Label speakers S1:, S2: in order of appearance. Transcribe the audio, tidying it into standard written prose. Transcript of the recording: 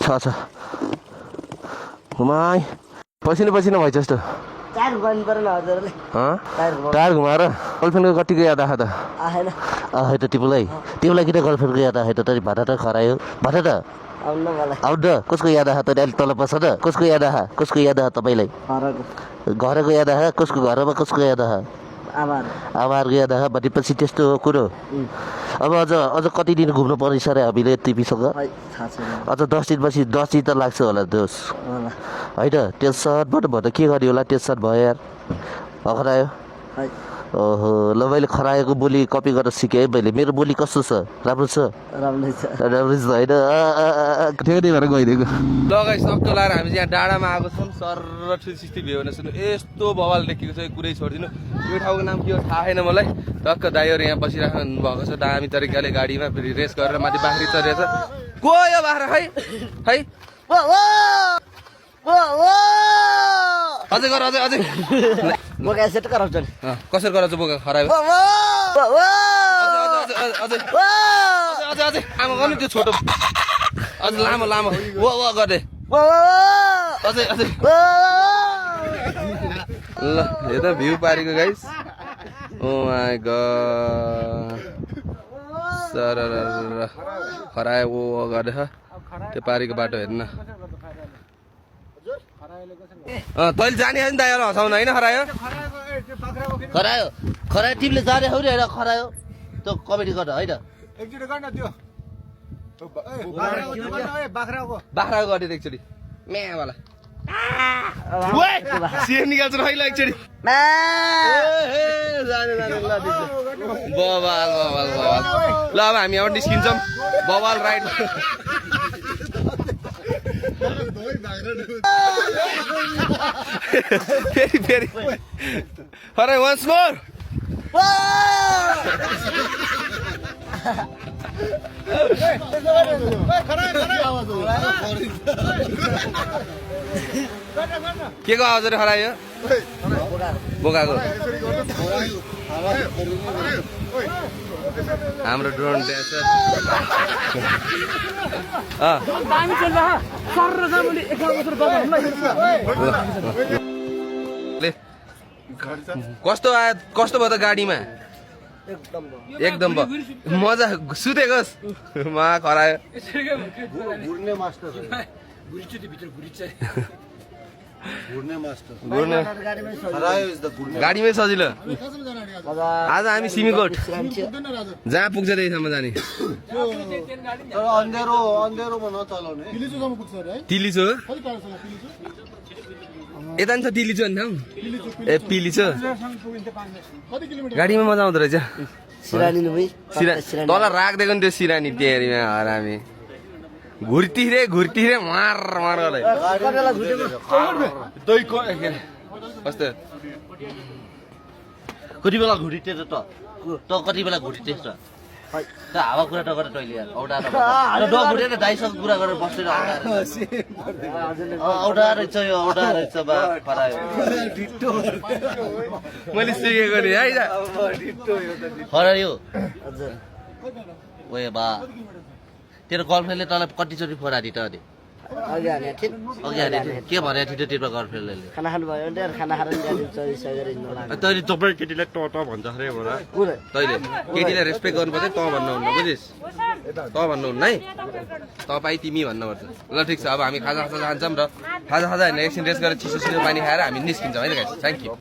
S1: छ घुमाइ पसिना भयो जस्तो
S2: टायर घुमाउनु पर्यो हजुरले
S1: टायर घुमाएर गर्लफ्रेन्डको कतिको याद आयो त
S2: आएन
S1: आयो त तिमीलाई किन गर्लफ्रेन्डको याद आयो त तैँले भाटा त खरायो भाटा त
S2: आउनु मलाई
S1: आउट द कसको याद आयो तैँले अहिले तल बस त कसको याद आयो तपाईँलाई घरको याद आयो कसको घरमा कसको याद आयो आमाहरूको याद आयो भनेपछि त्यस्तो हो कुरो अब अझ कति दिन घुम्नु पर्छ अरे हामीले तिमीसँग अझ 10 दिनपछि 10 दिन त लाग्छ होला दोष होइन टेन्सनबाट भयो त के गर्ने होला टेन्सन भयो यार खरायो ओहो ल मैले खरायोको बोली कपी गरेर सिकेँ है मैले मेरो बोली कस्तो छ राम्रो छ होइन ठेक्दै भएर गइदिएको
S3: लगाइ सक्तो लाएर हामी यहाँ डाँडामा आएको छौँ सर र 360 भ्यू भने सुन्नु यस्तो बवाल देखेको छ कुरै छोडिदिनु यो ठाउँको नाम के हो थाहा छैन मलाई टक्क दाइहरू यहाँ बसिराख्नु भएको छ दामी तरिकाले गाडीमा फेरि रेस गरेर माथि बाख्री चढेछ गयो बाख्रा है अझै गर अझै
S2: बोका सेट गराउँछ नि
S3: कसरी गराउँछ बोका खरायो अझै आमा गर्नु त्यो छोटो अझ लामो वो गर्दै अझै ल यो त भ्यू पारेको guys oh my God sir खरायो वो गर्दै त्यो पारेको बाटो हेर्न तैँले जाने हो नि दाइ हँसाउन होइन
S1: खरायो तिमीले जाने हो नि होइन खरायो त्यो कमेडी गर्न होइन
S3: बाख्राको गरिदियो एकचोटि म्यावाला सिएम निकाल्छ रहिलो एकचोटि बवाल ल अब हामी अब निस्किन्छौँ बवाल राइड फेरि अरे once more के को आवाज हरायो बोकाको हाम्रो ड्रोन ड्यान्सर कस्तो भयो त गाडीमा एकदम भयो मजा सुतेकोस् मा खरायो गाडीमै सजिलो आज हामी सिमीकोट जहाँ पुग्छ त्यहीसम्म जाने तिलिचो यता नि छ तिलिचो नि ठाउँ ए पिलिचो गाडीमा मजा आउँदो रहेछ तल राखिदिएको नि त्यो सिरानी टेरीमा हरामी घुर्तिरे मार गर्दै कस्तो
S1: कति बेला घुरिटेछ त कति बेला घुरिटेछ त हावा कुरा टगर तैँले औडा घुटेर दाइसँग कुरा गरेर बसेर औडा रहेछ यो औडा रहेछ बा खरायो
S3: मैले सिकेको नि है
S1: खरायो ओए बा तेरो गर्लफ्रेन्डले तँलाई कतिचोटि फोराडी त अनि
S2: अघि हाने
S1: के भने थियो तेरो गर्लफ्रेन्डले
S2: खाना खानु भयो भने खाना खाएर
S3: तैँले तपाईँ केटीलाई ट भन्छ अरे होला तैँले केटीलाई रेस्पेक्ट गर्नुपर्छ त भन्नुहुन्न बुझिस् त भन्नुहुन्न है तपाईँ तिमी भन्नुपर्छ ल ठिक छ अब हामी खाजा खान्छौँ र खाजा होइन एकछिन रेस्ट गरेर चिसो पानी खाएर हामी निस्किन्छौँ है त गाइस थ्याङ्क यू